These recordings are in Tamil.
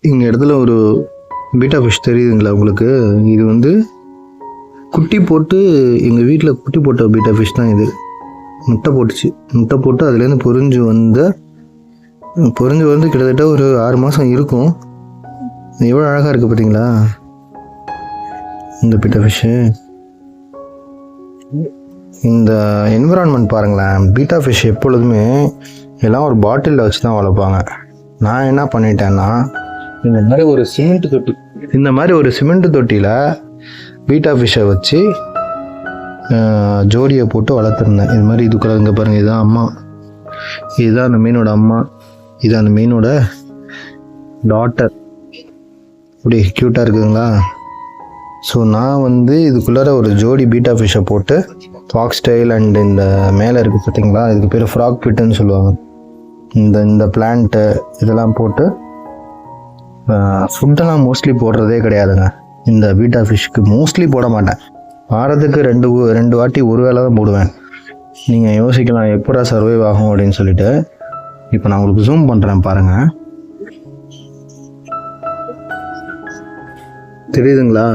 இங்கே இடத்துல ஒரு பீட்டா ஃபிஷ் தெரியுதுங்களா உங்களுக்கு? இது வந்து குட்டி போட்டு எங்கள் வீட்டில் குட்டி போட்ட பீட்டா ஃபிஷ் தான் இது. முட்டை போட்டுச்சு. முட்டை போட்டு அதுலேருந்து பொரிஞ்சு வந்து கிட்டத்தட்ட ஒரு 6 மாதம் இருக்கும். எவ்வளோ அழகாக இருக்குது பார்த்தீங்களா இந்த பீட்டா ஃபிஷ்ஷு. இந்த என்விரான்மெண்ட் பாருங்களேன். பீட்டா ஃபிஷ் எப்பொழுதுமே எல்லாம் ஒரு பாட்டிலில் வச்சு தான் வளர்ப்பாங்க. நான் என்ன பண்ணிட்டேன்னா இந்த மாதிரி ஒரு சிமெண்ட் தொட்டியில் பீட்டா ஃபிஷ்ஷை வச்சு ஜோடியை போட்டு வளர்த்துருந்தேன். இது மாதிரி இதுக்குள்ள இங்கே பாருங்கள், இதுதான் அம்மா, இதுதான் அந்த மீனோட அம்மா, இதுதான் அந்த மீனோட டாட்டர். அப்படி க்யூட்டாக இருக்குதுங்களா? ஸோ நான் வந்து இதுக்குள்ளார ஒரு ஜோடி பீட்டா ஃபிஷ்ஷை போட்டு ஃபாக்ஸ் டெயில் அண்ட் இந்த மேலே இருக்குது பார்த்தீங்களா, இதுக்கு பேர் ஃப்ராக் பிட்டுன்னு சொல்லுவாங்க. இந்த பிளான்ட்டு இதெல்லாம் போட்டு ஃபுட்டெல்லாம் மோஸ்ட்லி போடுறதே கிடையாதுங்க. இந்த பீட்டா ஃபிஷ்க்கு மோஸ்ட்லி போட மாட்டேன். வாரத்துக்கு ரெண்டு வாட்டி ஒரு வேளை தான் போடுவேன். நீங்கள் யோசிக்கலாம் எப்படா சர்வைவ் ஆகும் அப்படின்னு சொல்லிட்டு. இப்போ நான் உங்களுக்கு ஜூம் பண்ணுறேன் பாருங்கள், தெரியுதுங்களா?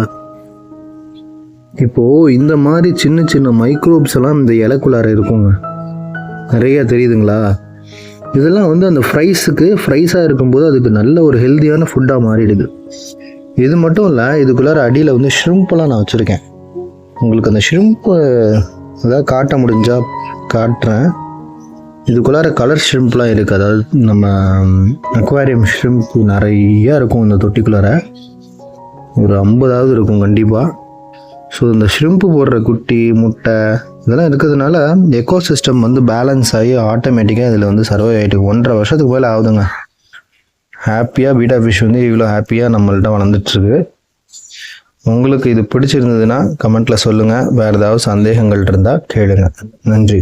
இப்போது இந்த மாதிரி சின்ன சின்ன மைக்ரோப்ஸ் எல்லாம் இந்த இலைக்குள்ளார இருக்குங்க, நிறையா தெரியுதுங்களா? இதெல்லாம் வந்து அந்த ஃப்ரைஸாக இருக்கும்போது அதுக்கு நல்ல ஒரு ஹெல்த்தியான ஃபுட்டாக மாறிடுது. இது மட்டும் இல்லை, இதுக்குள்ளார அடியில் வந்து ஷ்ரிம்பெல்லாம் நான் வச்சுருக்கேன். உங்களுக்கு அந்த ஷ்ரிம்ப்பு அதாவது காட்ட முடிஞ்சால் காட்டுறேன். இதுக்குள்ளார கலர் ஷ்ரிம்ப்லாம் இருக்குது. அதாவது நம்ம அக்வாரியம் ஷ்ரிம்ப் நிறையா இருக்கும் இந்த தொட்டிக்குள்ளார. ஒரு 50 இருக்கும் கண்டிப்பாக. ஸோ இந்த ஷ்ரிம்ப்பு போடுற குட்டி முட்டை இதெல்லாம் இருக்கிறதுனால எக்கோசிஸ்டம் வந்து பேலன்ஸ் ஆகி ஆட்டோமேட்டிக்காக இதில் வந்து சர்வை ஆகிட்டு 1.5 வருஷத்துக்கு மேலே ஆகுதுங்க. ஹாப்பியாக பீட்டா ஃபிஷ் வந்து இவ்வளோ ஹாப்பியாக நம்மள்ட்ட வளர்ந்துட்டுருக்கு. உங்களுக்கு இது பிடிச்சிருந்ததுன்னா கமெண்ட்டில் சொல்லுங்கள். வேறு ஏதாவது சந்தேகங்கள் இருந்தால் கேளுங்க. நன்றி.